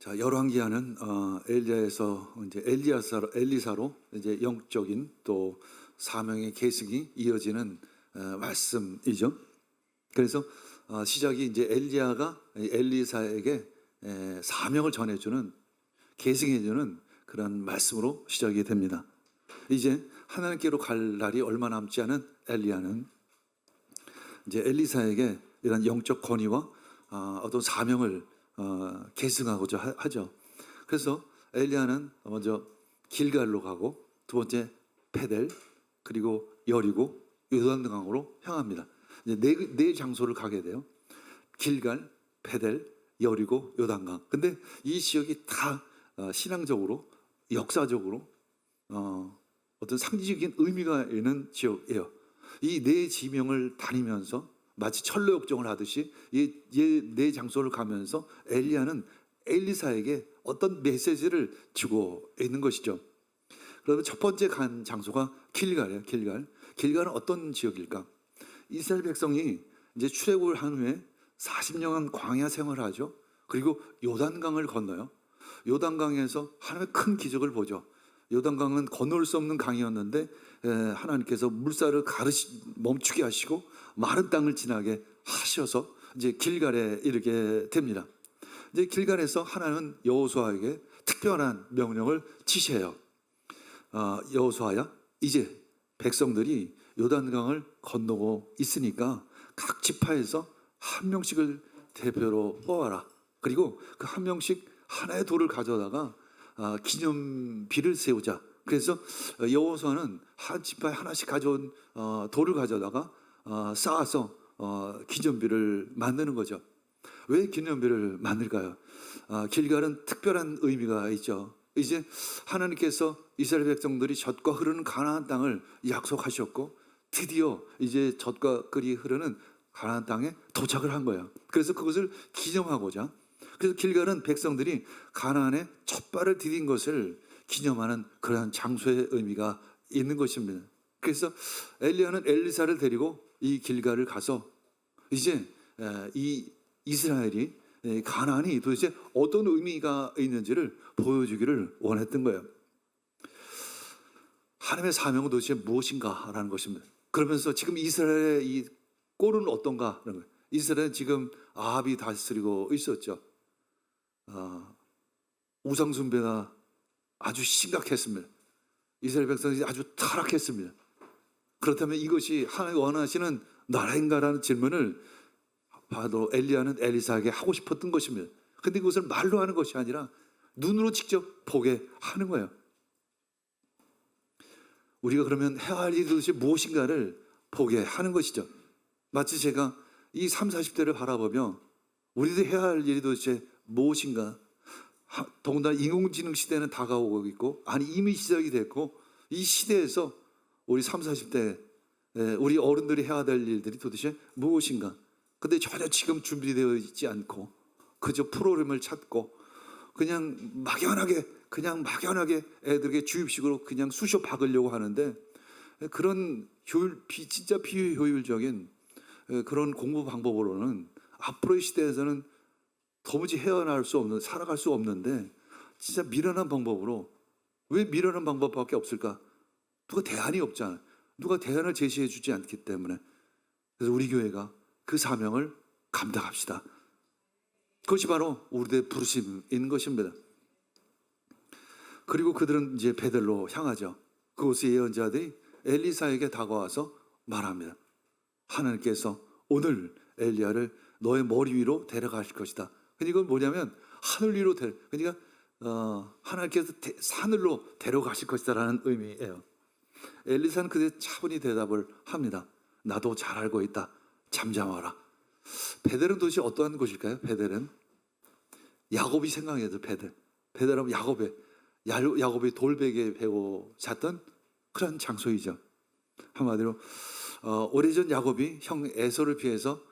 자, 열왕기하는 엘리야에서 이제 엘리사로 이제 영적인 또 사명의 계승이 이어지는 말씀이죠. 그래서 시작이 이제 엘리야가 엘리사에게 사명을 전해주는 계승해주는 그런 말씀으로 시작이 됩니다. 이제 하나님께로 갈 날이 얼마 남지 않은 엘리야는 이제 엘리사에게 이런 영적 권위와 어떤 사명을 계승하고자 하죠. 그래서 엘리야는 먼저 길갈로 가고 두 번째 베델 그리고 여리고 요단강으로 향합니다. 이제 네 장소를 가게 돼요. 길갈, 베델, 여리고, 요단강. 근데 이 지역이 다 신앙적으로 역사적으로 어떤 상징적인 의미가 있는 지역이에요. 이 네 지명을 다니면서 마치 철로역정을 하듯이 이 네 장소를 가면서 엘리야는 엘리사에게 어떤 메시지를 주고 있는 것이죠. 그러면 첫 번째 간 장소가 길갈이에요. 길갈은 어떤 지역일까? 이스라엘 백성이 이제 출애굽을 한 후에 40년간 광야 생활을 하죠. 그리고 요단강을 건너요. 요단강에서 하나님의 큰 기적을 보죠. 요단강은 건널 수 없는 강이었는데 하나님께서 물살을 멈추게 하시고 마른 땅을 지나게 하셔서 이제 길갈에 이르게 됩니다. 이제 길갈에서 하나님은 여호수아에게 특별한 명령을 지시해요. 여호수아야, 이제 백성들이 요단강을 건너고 있으니까 각 지파에서 한 명씩을 대표로 뽑아라. 그리고 그 한 명씩 하나의 돌을 가져다가 기념비를 세우자. 그래서 여호수아는 한 지파에 하나씩 가져온 돌을 가져다가 쌓아서 기념비를 만드는 거죠. 왜 기념비를 만들까요? 길갈은 특별한 의미가 있죠. 이제 하나님께서 이스라엘 백성들이 젖과 흐르는 가나안 땅을 약속하셨고 드디어 이제 젖과 꿀이 흐르는 가나안 땅에 도착을 한 거예요. 그래서 그것을 기념하고자, 그래서 길갈은 백성들이 가나안에 첫 발을 디딘 것을 기념하는 그러한 장소의 의미가 있는 것입니다. 그래서 엘리야는 엘리사를 데리고 이 길갈을 가서 이제 이 이스라엘이 가나안이 도대체 어떤 의미가 있는지를 보여주기를 원했던 거예요. 하나님의 사명은 도대체 무엇인가라는 것입니다. 그러면서 지금 이스라엘의 이 꼴은 어떤가라는 거예요. 이스라엘은 지금 아합이 다스리고 있었죠. 우상숭배가 아주 심각했습니다. 이스라엘 백성이 아주 타락했습니다. 그렇다면 이것이 하나님 원하시는 나라인가라는 질문을 바로 엘리야는 엘리사에게 하고 싶었던 것입니다. 그런데 그것을 말로 하는 것이 아니라 눈으로 직접 보게 하는 거예요. 우리가 그러면 해야 할 일이 도대체 무엇인가를 보게 하는 것이죠. 마치 제가 이 30, 40대를 바라보며 우리도 해야 할 일이 도대체 무엇인가. 더군다나 인공지능 시대는 다가오고 있고, 아니 이미 시작이 됐고, 이 시대에서 우리 30, 40대 우리 어른들이 해야 될 일들이 도대체 무엇인가. 근데 전혀 지금 준비되어 있지 않고 그저 프로그램을 찾고 그냥 막연하게 애들에게 주입식으로 그냥 쑤셔 박으려고 하는데, 그런 진짜 비효율적인 그런 공부 방법으로는 앞으로의 시대에서는 도무지 헤어날 수 없는, 살아갈 수 없는데, 진짜 미련한 방법으로, 왜 미련한 방법밖에 없을까? 누가 대안이 없잖아요. 누가 대안을 제시해 주지 않기 때문에. 그래서 우리 교회가 그 사명을 감당합시다. 그것이 바로 우리들의 부르심인 것입니다. 그리고 그들은 이제 베델로 향하죠. 그곳의 예언자들이 엘리사에게 다가와서 말합니다. 하나님께서 오늘 엘리야를 너의 머리 위로 데려가실 것이다. 이건 뭐냐면 하늘 위로 그러니까 하나님께서 하늘로 데려가실 것이다라는 의미예요. 엘리사는 그때 차분히 대답을 합니다. 나도 잘 알고 있다. 잠잠하라. 베델은 도대체 어떠한 곳일까요? 베델은 야곱이 생각해도 베델하면 야곱이 돌베개 베고 잤던 그런 장소이죠. 한마디로 오래전 야곱이 형 에서를 피해서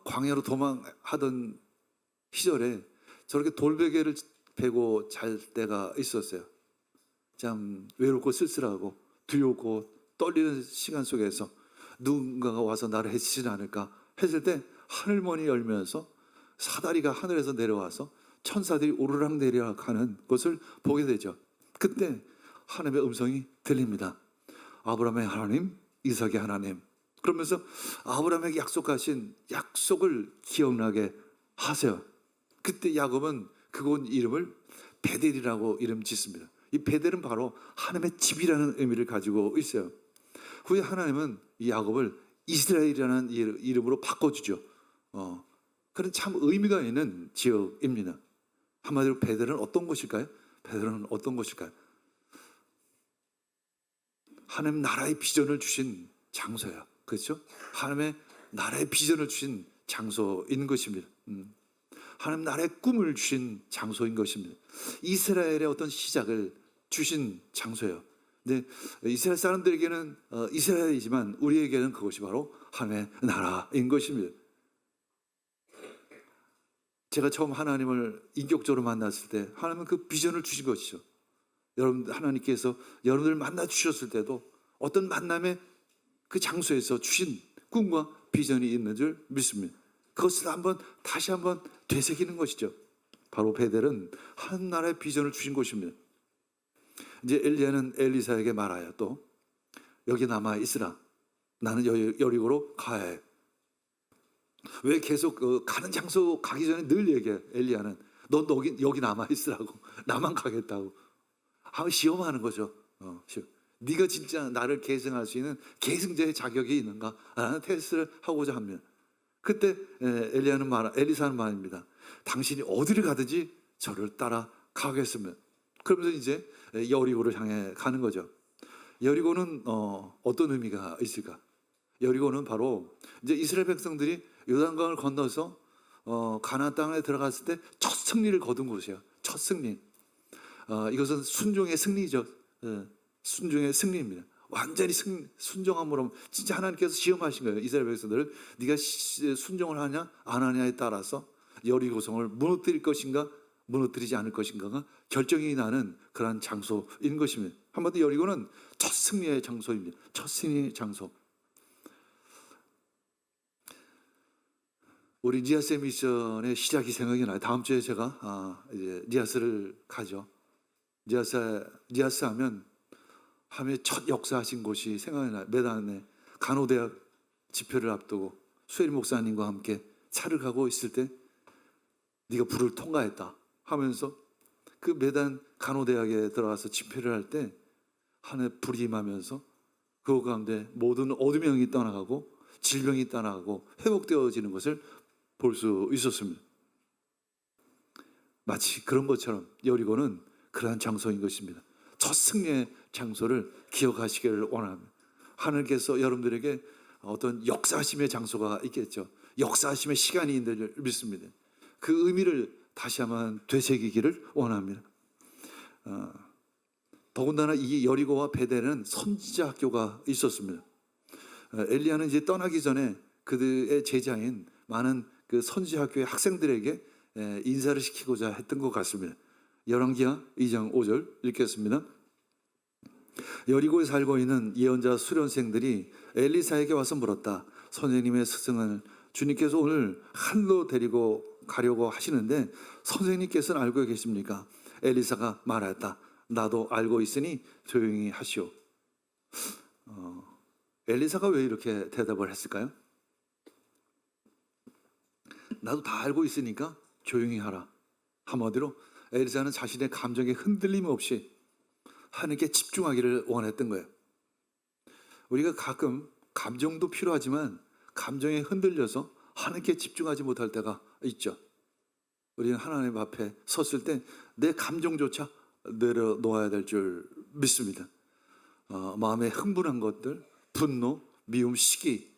광야로 도망하던 시절에 저렇게 돌베개를 베고 잘 때가 있었어요. 참 외롭고 쓸쓸하고 두렵고 떨리는 시간 속에서 누군가가 와서 나를 해치지 않을까 했을 때 하늘문이 열면서 사다리가 하늘에서 내려와서 천사들이 오르락내리락 하는 것을 보게 되죠. 그때 하나님의 음성이 들립니다. 아브라함의 하나님, 이삭의 하나님. 그러면서 아브라함에게 약속하신 약속을 기억나게 하세요. 그때 야곱은 그곳 이름을 베델이라고 이름 짓습니다. 이 베델은 바로 하나님의 집이라는 의미를 가지고 있어요. 후에 하나님은 이 야곱을 이스라엘이라는 이름으로 바꿔주죠. 그런 참 의미가 있는 지역입니다. 한마디로 베델은 어떤 곳일까요? 베델은 어떤 곳일까요? 하나님 나라의 비전을 주신 장소예요. 그렇죠? 하나님의 나라의 비전을 주신 장소인 것입니다. 하나님 나라의 꿈을 주신 장소인 것입니다. 이스라엘의 어떤 시작을 주신 장소예요. 근데 이스라엘 사람들에게는 이스라엘이지만 우리에게는 그것이 바로 하나님의 나라인 것입니다. 제가 처음 하나님을 인격적으로 만났을 때 하나님은 그 비전을 주신 것이죠. 여러분, 하나님께서 여러분을 만나 주셨을 때도 어떤 만남의 그 장소에서 주신 꿈과 비전이 있는 줄 믿습니다. 그것을 다시 한번 되새기는 것이죠. 바로 베델은 한 나라의 비전을 주신 곳입니다. 이제 엘리야는 엘리사에게 말하여 또 여기 남아 있으라. 나는 여리고로 가야 해. 왜 계속 가는 장소 가기 전에 늘 얘기해. 엘리야는 너 여기 남아 있으라고. 나만 가겠다고. 시험하는 거죠. 네가 진짜 나를 계승할 수 있는 계승자의 자격이 있는가? 라는 테스트를 하고자 합니다. 그때 엘리사는 말입니다. 당신이 어디를 가든지 저를 따라 가겠습니다. 그러면서 이제 여리고를 향해 가는 거죠. 여리고는 어떤 의미가 있을까? 여리고는 바로 이제 이스라엘 백성들이 요단강을 건너서 가나안 땅에 들어갔을 때 첫 승리를 거둔 곳이에요. 첫 승리. 이것은 순종의 승리죠. 순종의 승리입니다. 완전히 순종함으로 진짜 하나님께서 시험하신 거예요. 이스라엘 백성들을 네가 순종을 하냐 안 하냐에 따라서 여리고성을 무너뜨릴 것인가 무너뜨리지 않을 것인가가 결정이 나는 그러한 장소인 것입니다. 한마디로 여리고는 첫 승리의 장소입니다. 첫 승리의 장소. 우리 니아스 미션의 시작이 생각이 나요. 다음 주에 제가 이제 니아스를 가죠. 니아스 하면 첫 역사하신 곳이 생각이 나요. 메단에 간호대학 집회를 앞두고 수혜리 목사님과 함께 차를 가고 있을 때 네가 불을 통과했다 하면서 그 메단 간호대학에 들어가서 집회를 할 때 하늘에 불이 임하면서 그 가운데 모든 어둠이 떠나가고 질병이 떠나가고 회복되어지는 것을 볼 수 있었습니다. 마치 그런 것처럼 여리고는 그러한 장소인 것입니다. 첫 승리의 장소를 기억하시기를 원합니다. 하나님께서 여러분들에게 어떤 역사하심의 장소가 있겠죠. 역사하심의 시간이 있는 줄 믿습니다. 그 의미를 다시 한번 되새기기를 원합니다. 더군다나 이 여리고와 베델은 선지자 학교가 있었습니다. 엘리야는 이제 떠나기 전에 그들의 제자인 많은 그 선지자 학교의 학생들에게 인사를 시키고자 했던 것 같습니다. 열왕기하 2장 5절 읽겠습니다. 여리고에 살고 있는 예언자 수련생들이 엘리사에게 와서 물었다. 선생님의 스승은 주님께서 오늘 한로 데리고 가려고 하시는데 선생님께서는 알고 계십니까? 엘리사가 말하였다. 나도 알고 있으니 조용히 하시오. 엘리사가 왜 이렇게 대답을 했을까요? 나도 다 알고 있으니까 조용히 하라. 한마디로 엘리사는 자신의 감정에 흔들림 없이 하나님께 집중하기를 원했던 거예요. 우리가 가끔 감정도 필요하지만 감정에 흔들려서 하나님께 집중하지 못할 때가 있죠. 우리는 하나님 앞에 섰을 때 내 감정조차 내려놓아야 될 줄 믿습니다. 마음에 흥분한 것들, 분노, 미움, 시기,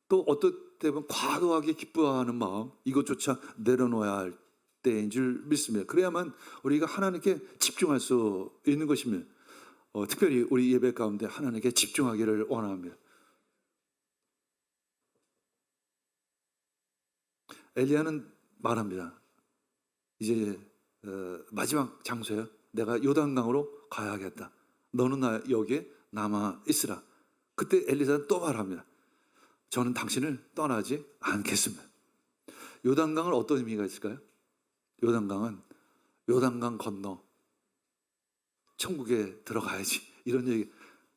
또 어떤 때는 과도하게 기뻐하는 마음, 이것조차 내려놓아야 할 때인 줄 믿습니다. 그래야만 우리가 하나님께 집중할 수 있는 것입니다. 특별히 우리 예배 가운데 하나님께 집중하기를 원합니다. 엘리야는 말합니다. 이제 마지막 장소야. 내가 요단강으로 가야겠다. 너는 여기에 남아 있으라. 그때 엘리사는 또 말합니다. 저는 당신을 떠나지 않겠습니다. 요단강은 어떤 의미가 있을까요? 요단강은 요단강 건너 천국에 들어가야지. 이런 얘기.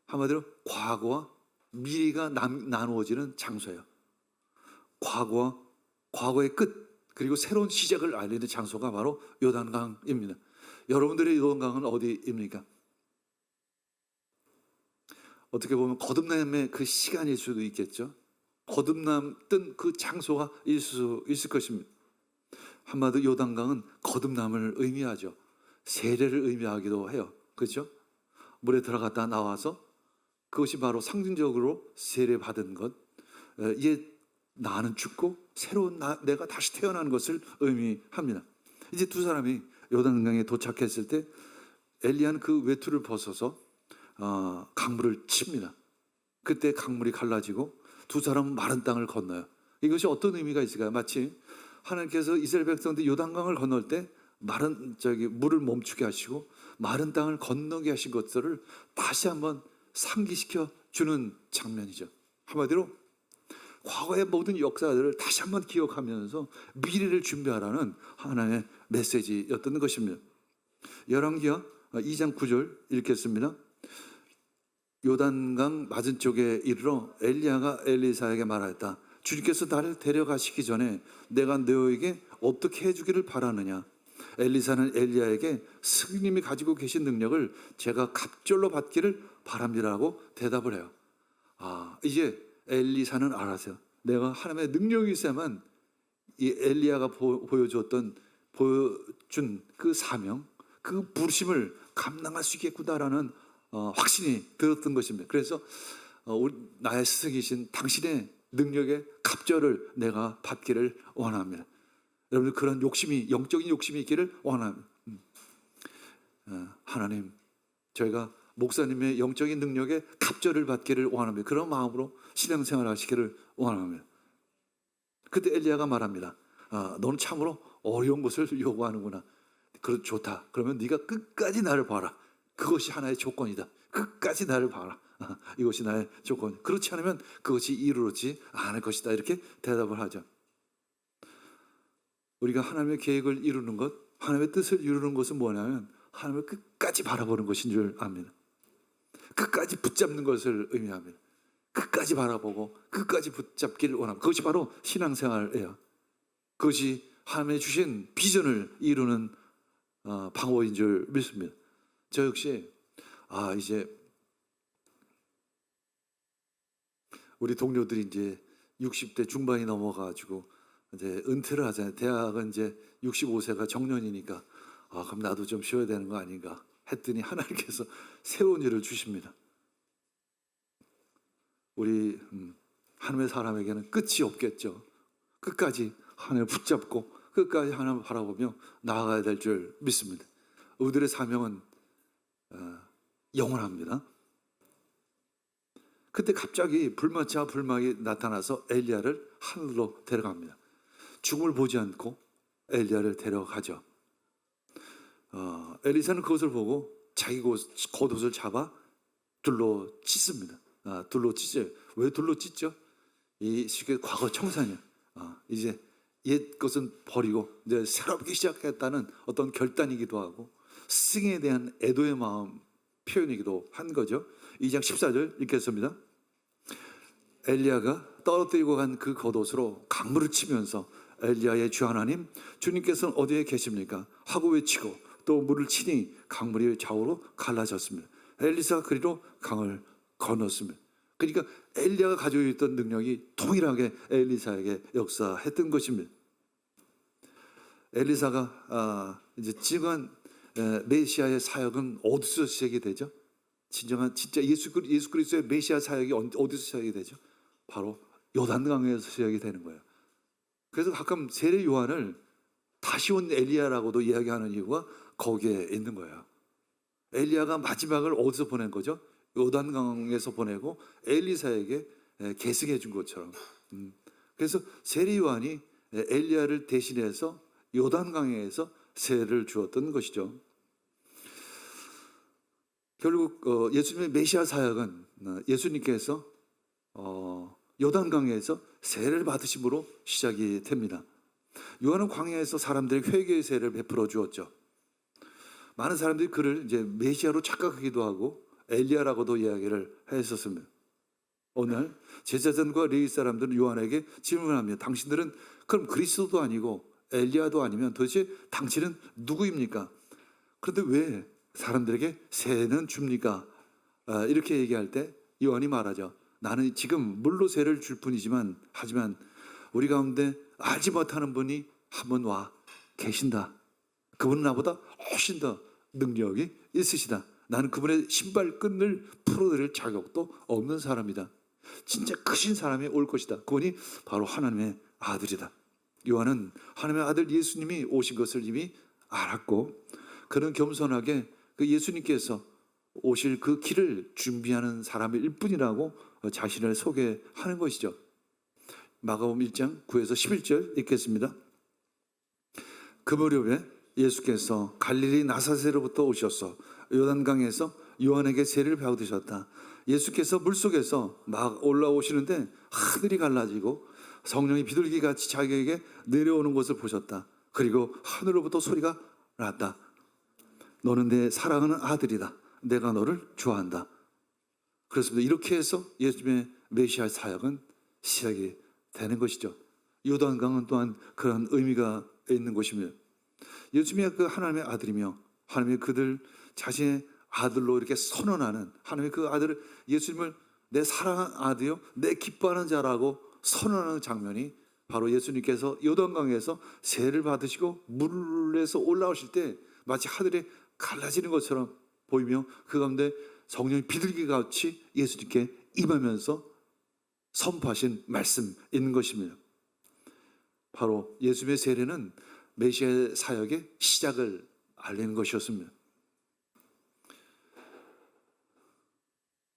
한마디로 과거와 미래가 나누어지는 장소예요. 과거의 끝, 그리고 새로운 시작을 알리는 장소가 바로 요단강입니다. 여러분들의 요단강은 어디입니까? 어떻게 보면 거듭남의 그 시간일 수도 있겠죠. 거듭남 뜬 그 장소가 있을 것입니다. 한마디로 요단강은 거듭남을 의미하죠. 세례를 의미하기도 해요. 그렇죠? 물에 들어갔다 나와서 그것이 바로 상징적으로 세례받은 것, 이게 나는 죽고 새로운 내가 다시 태어나는 것을 의미합니다. 이제 두 사람이 요단강에 도착했을 때 엘리야는 그 외투를 벗어서 강물을 칩니다. 그때 강물이 갈라지고 두 사람은 마른 땅을 건너요. 이것이 어떤 의미가 있을까요? 마치 하나님께서 이스라엘 백성들 요단강을 건널 때 물을 멈추게 하시고 마른 땅을 건너게 하신 것들을 다시 한번 상기시켜 주는 장면이죠. 한마디로 과거의 모든 역사들을 다시 한번 기억하면서 미래를 준비하라는 하나님의 메시지였던 것입니다. 열왕기하 2장 9절 읽겠습니다. 요단강 맞은쪽에 이르러 엘리야가 엘리사에게 말하였다. 주님께서 나를 데려가시기 전에 내가 너에게 어떻게 해주기를 바라느냐. 엘리사는 엘리야에게 스님이 가지고 계신 능력을 제가 갑절로 받기를 바랍니다라고 대답을 해요. 이제 엘리사는 알았어요. 내가 하나님의 능력이 있어야만 이 엘리야가 보여준 그 사명, 그 부르심을 감당할 수 있겠구나라는 확신이 들었던 것입니다. 그래서 나의 스승이신 당신의 능력의 갑절을 내가 받기를 원합니다. 여러분들 그런 욕심이, 영적인 욕심이 있기를 원합니다. 하나님, 저희가 목사님의 영적인 능력의 갑절을 받기를 원합니다. 그런 마음으로 신앙생활 하시기를 원합니다. 그때 엘리야가 말합니다. 너는 참으로 어려운 것을 요구하는구나. 좋다. 그러면 네가 끝까지 나를 봐라. 그것이 하나의 조건이다. 끝까지 나를 봐라. 이것이 나의 조건. 그렇지 않으면 그것이 이루어지지 않을 것이다. 이렇게 대답을 하죠. 우리가 하나님의 계획을 이루는 것, 하나님의 뜻을 이루는 것은 뭐냐면 하나님을 끝까지 바라보는 것인 줄 압니다. 끝까지 붙잡는 것을 의미합니다. 끝까지 바라보고 끝까지 붙잡기를 원합니다. 그것이 바로 신앙생활이에요. 그것이 하나님의 주신 비전을 이루는 방법인 줄 믿습니다. 저 역시 이제 우리 동료들이 이제 60대 중반이 넘어가지고 이제 은퇴를 하잖아요. 대학은 이제 65세가 정년이니까 그럼 나도 좀 쉬어야 되는 거 아닌가 했더니 하나님께서 새로운 일을 주십니다. 우리 하나님의 사람에게는 끝이 없겠죠. 끝까지 하나님을 붙잡고 끝까지 하나님을 바라보며 나아가야 될 줄 믿습니다. 우리들의 사명은 영원합니다. 그때 갑자기 불마차 불막이 나타나서 엘리야를 하늘로 데려갑니다. 죽음을 보지 않고 엘리야를 데려가죠. 엘리사는 그것을 보고 자기 겉옷을 잡아 둘로 찢습니다. 둘로 찢어요. 왜 둘로 찢죠? 이 과거 청산이야. 이제 옛 것은 버리고 이제 새롭게 시작했다는 어떤 결단이기도 하고 스승에 대한 애도의 마음 표현이기도 한 거죠. 2장 14절 읽겠습니다. 엘리야가 떨어뜨리고 간 그 겉옷으로 강물을 치면서 엘리야의 주 하나님, 주님께서는 어디에 계십니까? 하고 외치고 또 물을 치니 강물이 좌우로 갈라졌습니다. 엘리사가 그리로 강을 건넜습니다. 그러니까 엘리야가 가지고 있던 능력이 동일하게 엘리사에게 역사했던 것입니다. 엘리사가 이제 진정한 메시아의 사역은 어디서 시작이 되죠? 진짜 예수 그리스도의 메시아 사역이 어디서 시작이 되죠? 바로 요단강에서 시작이 되는 거예요. 그래서 가끔 세례 요한을 다시 온 엘리야라고도 이야기하는 이유가 거기에 있는 거예요. 엘리야가 마지막을 어디서 보낸 거죠? 요단강에서 보내고 엘리사에게 계승해 준 것처럼. 그래서 세례 요한이 엘리야를 대신해서 요단강에서 세례를 주었던 것이죠. 결국 예수님의 메시아 사역은 예수님께서 요단강에서 세례를 받으심으로 시작이 됩니다. 요한은 광야에서 사람들에게 회개의 세례를 베풀어 주었죠. 많은 사람들이 그를 이제 메시아로 착각하기도 하고 엘리야라고도 이야기를 했었습니다. 어느 날 제자전과 레위 사람들은 요한에게 질문합니다. 당신들은 그럼 그리스도도 아니고 엘리야도 아니면 도대체 당신은 누구입니까? 그런데 왜 사람들에게 세는 줍니까? 이렇게 얘기할 때 요한이 말하죠. 나는 지금 물로 세를 줄 뿐이지만 하지만 우리 가운데 알지 못하는 분이 한 분 와 계신다. 그분은 나보다 훨씬 더 능력이 있으시다. 나는 그분의 신발끈을 풀어드릴 자격도 없는 사람이다. 진짜 크신 사람이 올 것이다. 그분이 바로 하나님의 아들이다. 요한은 하나님의 아들 예수님이 오신 것을 이미 알았고 그는 겸손하게 그 예수님께서 오실 그 길을 준비하는 사람일 뿐이라고 자신을 소개하는 것이죠. 마가복음 1장 9에서 11절 읽겠습니다. 그 무렵에 예수께서 갈릴리 나사렛으로부터 오셔서 요단강에서 요한에게 세를 받으셨다. 예수께서 물속에서 막 올라오시는데 하늘이 갈라지고 성령이 비둘기같이 자기에게 내려오는 것을 보셨다. 그리고 하늘로부터 소리가 났다. 너는 내 사랑하는 아들이다. 내가 너를 좋아한다. 그렇습니다. 이렇게 해서 예수님의 메시아 사역은 시작이 되는 것이죠. 요단강은 또한 그런 의미가 있는 것입니다. 예수님이 그 하나님의 아들이며 하나님이 그들 자신의 아들로 이렇게 선언하는 하나님의 그 아들을 예수님을 내 사랑하는 아들이요 내 기뻐하는 자라고 선언하는 장면이 바로 예수님께서 요단강에서 세를 받으시고 물에서 올라오실 때 마치 하늘이 갈라지는 것처럼 보이며 그 가운데 성령이 비둘기같이 예수님께 임하면서 선포하신 말씀 있는 것입니다. 바로 예수님의 세례는 메시아 사역의 시작을 알리는 것이었습니다.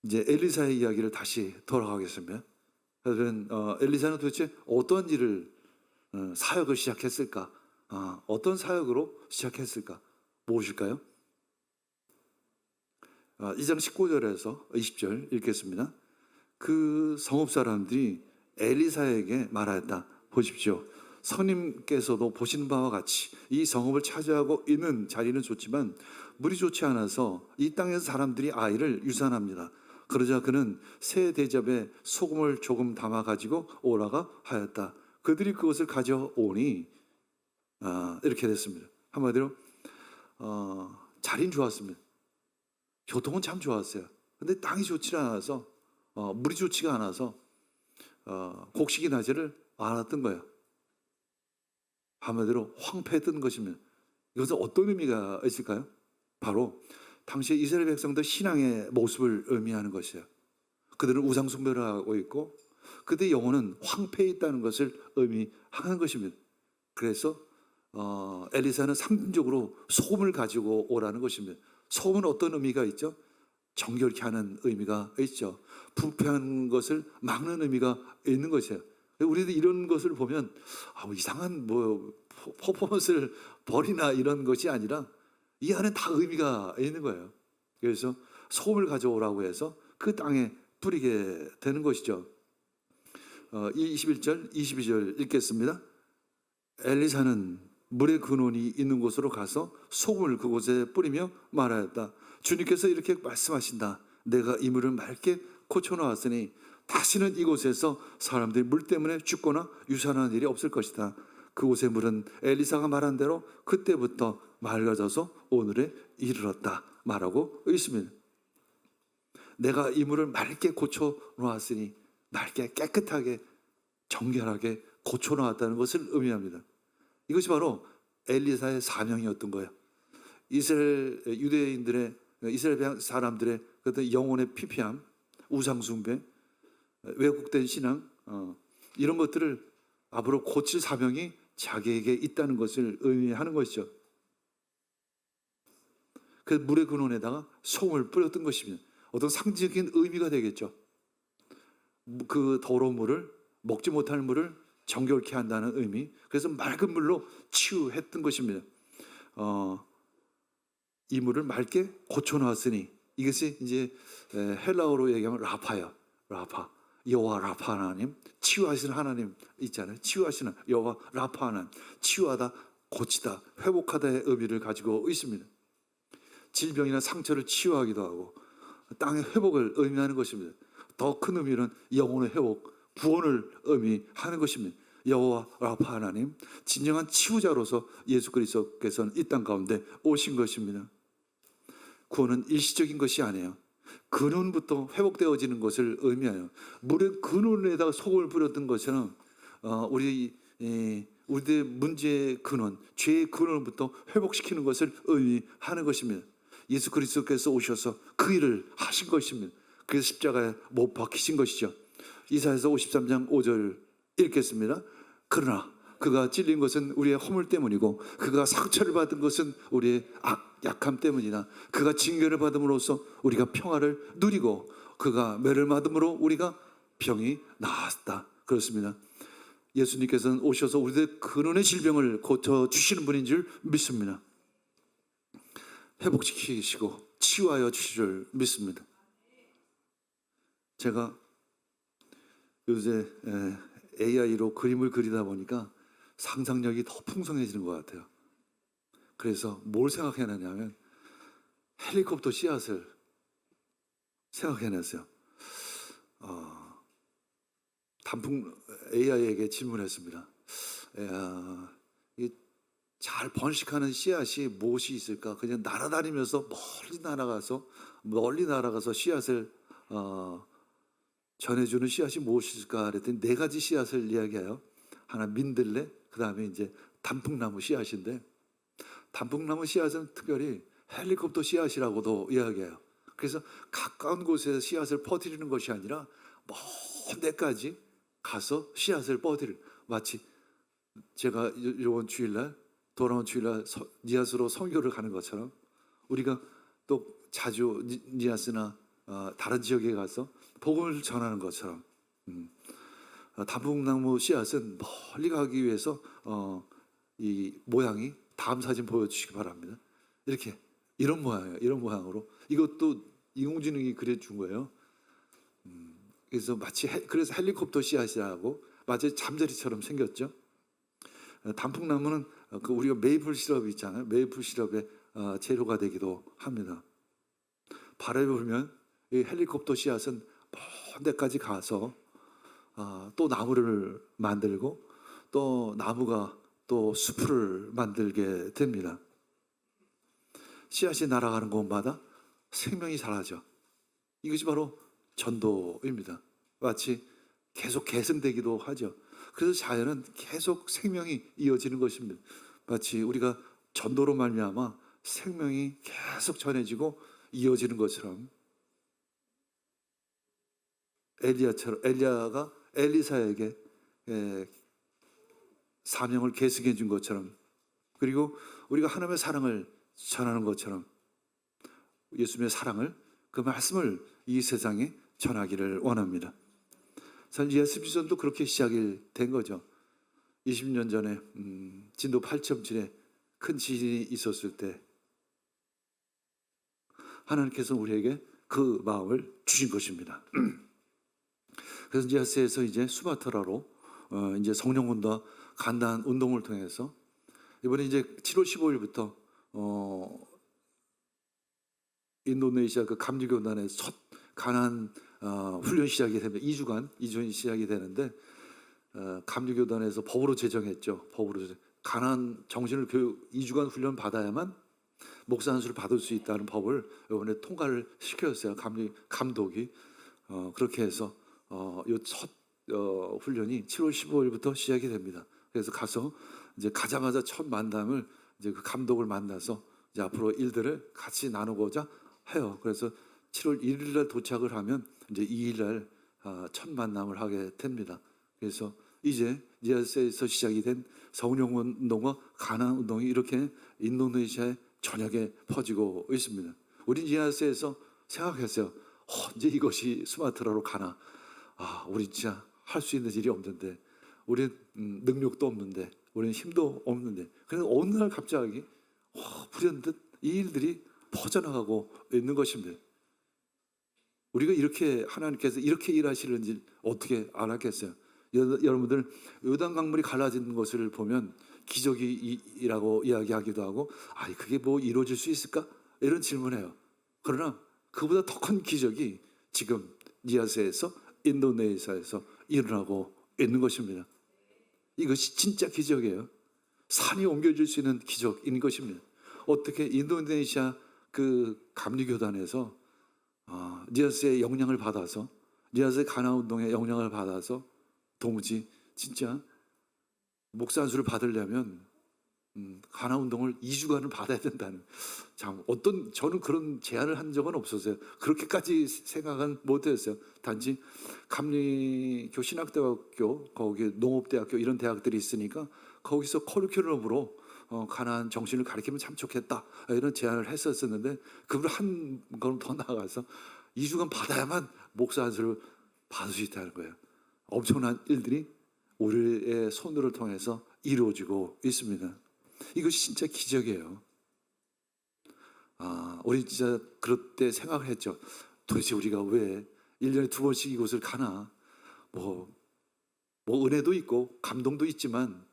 이제 엘리사의 이야기를 다시 돌아가겠습니다. 엘리사는 도대체 어떤 일을 사역을 시작했을까? 어떤 사역으로 시작했을까? 무엇일까요? 2장 19절에서 20절 읽겠습니다. 그 성읍 사람들이 엘리사에게 말하였다. 보십시오. 성님께서도 보신 바와 같이 이 성읍을 차지하고 있는 자리는 좋지만 물이 좋지 않아서 이 땅에서 사람들이 아이를 유산합니다. 그러자 그는 새 대접에 소금을 조금 담아 가지고 오라가 하였다. 그들이 그것을 가져오니 이렇게 됐습니다. 한마디로 자리는 좋았습니다. 교통은 참 좋았어요. 근데 땅이 좋지 않아서 물이 좋지가 않아서 곡식이 나지를 않았던 거예요. 한마디로 황폐했던 것입니다. 이것은 어떤 의미가 있을까요? 바로 당시 이스라엘 백성들 신앙의 모습을 의미하는 것이에요. 그들은 우상 숭배를 하고 있고 그들의 영혼은 황폐해 있다는 것을 의미하는 것입니다. 그래서 엘리사는 상징적으로 소금을 가지고 오라는 것입니다. 소금은 어떤 의미가 있죠? 정결케 하는 의미가 있죠. 부패한 것을 막는 의미가 있는 것이에요. 우리도 이런 것을 보면 이상한 퍼포먼스를 벌이나 이런 것이 아니라 이 안에 다 의미가 있는 거예요. 그래서 소금을 가져오라고 해서 그 땅에 뿌리게 되는 것이죠. 21절, 22절 읽겠습니다. 엘리사는 물의 근원이 있는 곳으로 가서 소금을 그곳에 뿌리며 말하였다. 주님께서 이렇게 말씀하신다. 내가 이 물을 맑게 고쳐놓았으니 다시는 이곳에서 사람들이 물 때문에 죽거나 유산하는 일이 없을 것이다. 그곳의 물은 엘리사가 말한 대로 그때부터 맑아져서 오늘에 이르렀다 말하고 있습니다. 내가 이 물을 맑게 고쳐놓았으니 맑게 깨끗하게 정결하게 고쳐놓았다는 것을 의미합니다. 이것이 바로 엘리사의 사명이었던 거예요. 이스라엘 유대인들의 이스라엘 사람들의 어떤 영혼의 피폐함, 우상숭배, 왜곡된 신앙 이런 것들을 앞으로 고칠 사명이 자기에게 있다는 것을 의미하는 것이죠. 그 물의 근원에다가 소금을 뿌렸던 것입니다. 어떤 상징적인 의미가 되겠죠. 그 더러운 물을 먹지 못할 물을 정결케 한다는 의미. 그래서 맑은 물로 치유했던 것입니다. 이 물을 맑게 고쳐놨으니 이것이 이제 헬라어로 얘기하면 라파예요. 라파. 여호와 라파 하나님, 치유하시는 하나님 있잖아요. 치유하시는 여호와 라파 하나님, 치유하다, 고치다, 회복하다의 의미를 가지고 있습니다. 질병이나 상처를 치유하기도 하고 땅의 회복을 의미하는 것입니다. 더 큰 의미는 영혼의 회복, 구원을 의미하는 것입니다. 여호와 라파 하나님, 진정한 치유자로서 예수 그리스도께서는 이 땅 가운데 오신 것입니다. 구원은 일시적인 것이 아니에요. 근원부터 회복되어지는 것을 의미해요. 물의 근원에다가 소금을 뿌렸던 것처럼 우리의 문제의 근원, 죄의 근원부터 회복시키는 것을 의미하는 것입니다. 예수 그리스도께서 오셔서 그 일을 하신 것입니다. 그래서 십자가에 못 박히신 것이죠. 이사야서 53장 5절 읽겠습니다. 그러나 그가 찔린 것은 우리의 허물 때문이고 그가 상처를 받은 것은 우리의 약함 때문이나 그가 징계를 받음으로써 우리가 평화를 누리고 그가 매를 맞음으로 우리가 병이 나았다. 그렇습니다. 예수님께서는 오셔서 우리의 근원의 질병을 고쳐주시는 분인 줄 믿습니다. 회복시키시고 치유하여 주실 줄 믿습니다. 제가 요새 AI로 그림을 그리다 보니까 상상력이 더 풍성해지는 것 같아요. 그래서 뭘 생각해내냐면 헬리콥터 씨앗을 생각해냈어요. 단풍 AI에게 질문했습니다. 잘 번식하는 씨앗이 무엇이 있을까? 그냥 날아다니면서 멀리 날아가서 씨앗을 전해주는 씨앗이 무엇이 있을까? 그랬더니 4가지 씨앗을 이야기해요. 하나 민들레, 그 다음에 이제 단풍나무 씨앗인데, 단풍나무 씨앗은 특별히 헬리콥터 씨앗이라고도 이야기해요. 그래서 가까운 곳에서 씨앗을 퍼뜨리는 것이 아니라 먼 데까지 가서 씨앗을 퍼뜨리는, 마치 제가 이번 주일날, 돌아온 주일날 니아스로 선교를 가는 것처럼 우리가 또 자주 니아스나 다른 지역에 가서 복음을 전하는 것처럼 단풍나무 씨앗은 멀리 가기 위해서 이 모양이, 다음 사진 보여주시기 바랍니다. 이렇게 이런 모양이에요. 이런 모양으로 이것도 인공지능이 그려준 거예요. 그래서 그래서 헬리콥터 씨앗이라고 마치 잠자리처럼 생겼죠. 단풍나무는 우리가 메이플 시럽 있잖아요. 메이플 시럽의 재료가 되기도 합니다. 바람이 불면 이 헬리콥터 씨앗은 먼 데까지 가서 또 나무를 만들고 또 나무가 또 숲을 만들게 됩니다. 씨앗이 날아가는 곳마다 생명이 자라죠. 이것이 바로 전도입니다. 마치 계속 계승되기도 하죠. 그래서 자연은 계속 생명이 이어지는 것입니다. 마치 우리가 전도로 말미암아 생명이 계속 전해지고 이어지는 것처럼 엘리야가 엘리사에게 사명을 계승해 준 것처럼, 그리고 우리가 하나님의 사랑을 전하는 것처럼 예수님의 사랑을, 그 말씀을 이 세상에 전하기를 원합니다. 사실 예수 비전도 그렇게 시작이 된 거죠. 20년 전에 진도 8.7에 큰 지진이 있었을 때 하나님께서 우리에게 그 마음을 주신 것입니다. 그래서 니아스에서 이제 수마트라로 이제 성령운동과 간단한 운동을 통해서 이번에 이제 7월 15일부터 인도네시아 그 감리교단의 첫 가나안 훈련 시작이 됩니다. 2주간 시작이 되는데 감리교단에서 법으로 제정했죠. 가나안 정신을 교육 2주간 훈련 받아야만 목사 안수를 받을 수 있다는 법을 이번에 통과를 시켰어요. 감독이 그렇게 해서 이 첫 훈련이 7월 15일부터 시작이 됩니다. 그래서 가서 이제 가자마자 첫 만남을 이제 그 감독을 만나서 이제 앞으로 일들을 같이 나누고자 해요. 그래서 7월 1일 날 도착을 하면 이제 2일 날 첫 만남을 하게 됩니다. 그래서 이제 니아스에서 시작이 된 성령 운동과 가나안 운동이 이렇게 인도네시아의 전역에 퍼지고 있습니다. 우리 니아스에서 생각했어요. 언제 이것이 스마트라로 가나? 우리 진짜 할 수 있는 일이 없는데, 우리는 능력도 없는데, 우리는 힘도 없는데, 그래서 어느 날 갑자기 불현듯 이 일들이 퍼져나가고 있는 것입니다. 우리가 이렇게 하나님께서 이렇게 일하시는지 어떻게 알았겠어요? 여러분들 요단 강물이 갈라지는 것을 보면 기적이라고 이야기하기도 하고, 그게 뭐 이루어질 수 있을까? 이런 질문해요. 그러나 그보다 더 큰 기적이 지금 니아스에서 인도네시아에서 일어나고 있는 것입니다. 이것이 진짜 기적이에요. 산이 옮겨질 수 있는 기적인 것입니다. 어떻게 인도네시아 그 감리교단에서 니아스의 영향을 받아서, 니아스의 가나 운동의 영향을 받아서 도무지 진짜 목사 안수를 받으려면 가나 운동을 2주간을 받아야 된다는, 참 저는 그런 제안을 한 적은 없었어요. 그렇게까지 생각은 못했어요. 단지 감리교 신학대학교, 거기 농업대학교 이런 대학들이 있으니까 거기서 커리큘럼으로 가나안 정신을 가르치면 참 좋겠다 이런 제안을 했었는데, 그걸 한 걸음 더 나아가서 2주간 받아야만 목사 안수를 받을 수 있다는 거예요. 엄청난 일들이 우리의 손으로 통해서 이루어지고 있습니다. 이것이 진짜 기적이에요. 우리 진짜 그럴 때 생각했죠. 도대체 우리가 왜 1년에 2번씩 이곳을 가나? 뭐 은혜도 있고 감동도 있지만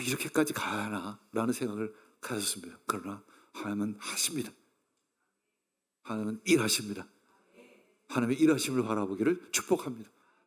이렇게까지 가나? 라는 생각을 가졌습니다. 그러나 하나님은 하십니다. 하나님은 일하십니다. 하나님의 일하심을 바라보기를 축복합니다.